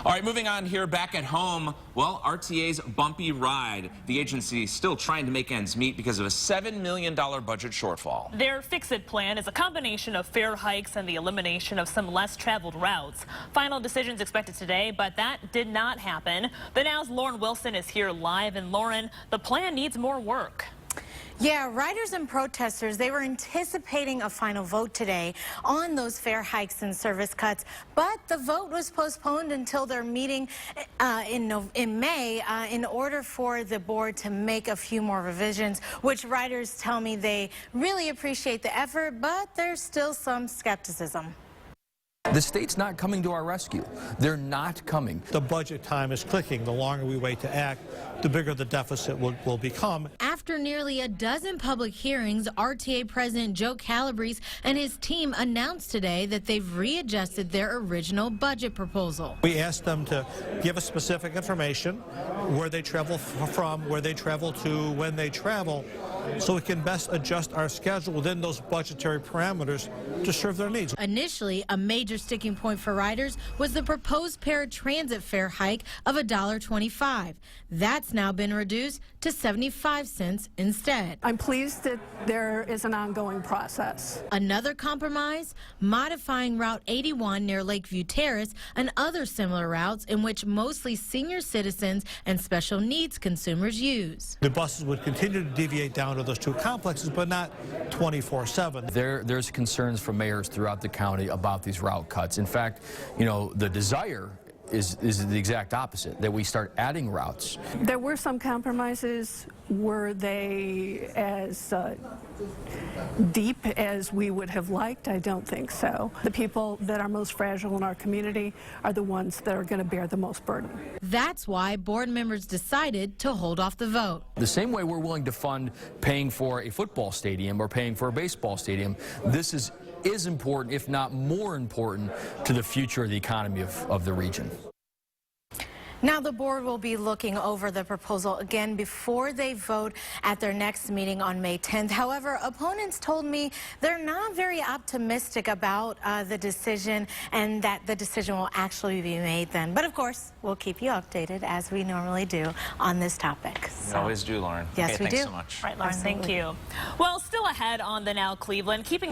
All right, moving on here back at home. Well, RTA's bumpy ride. The agency is still trying to make ends meet because of a $7 million budget shortfall. Their fix-it plan is a combination of fare hikes and the elimination of some less traveled routes. Final decisions expected today, but that did not happen. The Now's Lauren Wilson is here live. And Lauren, the plan needs more work. Yeah, riders and protesters, they were anticipating a final vote today on those fare hikes and service cuts, but the vote was postponed until their meeting in May in order for the board to make a few more revisions, which riders tell me they really appreciate the effort, but there's still some skepticism. The state's not coming to our rescue. They're not coming. The budget time is clicking. The longer we wait to act, the bigger the deficit will become. After nearly a dozen public hearings, RTA President Joe Calabrese and his team announced today that they've readjusted their original budget proposal. We asked them to give us specific information, where they travel from, where they travel to, when they travel, so we can best adjust our schedule within those budgetary parameters to serve their needs. Initially, a major sticking point for riders was the proposed paratransit fare hike of $1.25. That's now been reduced to 75 cents instead. I'm pleased that there is an ongoing process. Another compromise, modifying Route 81 near Lakeview Terrace and other similar routes in which mostly senior citizens and special needs consumers use. The buses would continue to deviate down to those two complexes, but not 24/7. There's concerns from mayors throughout the county about these route cuts. In fact, you know, the desire is the exact opposite, that we start adding routes. There were some compromises. Were they as deep as we would have liked? I don't think so. The people that are most fragile in our community are the ones that are going to bear the most burden. That's why board members decided to hold off the vote. The same way we're willing to fund paying for a football stadium or paying for a baseball stadium, this is important, if not more important, to the future of the economy of the region. Now the board will be looking over the proposal again before they vote at their next meeting on May 10th. However, opponents told me they're not very optimistic about the decision and that the decision will actually be made then. But of course, we'll keep you updated as we normally do on this topic. We always do, Lauren. Yes, okay, we thanks do. so much. Right, Lauren, thank you. Well, still ahead on the Now Cleveland, keeping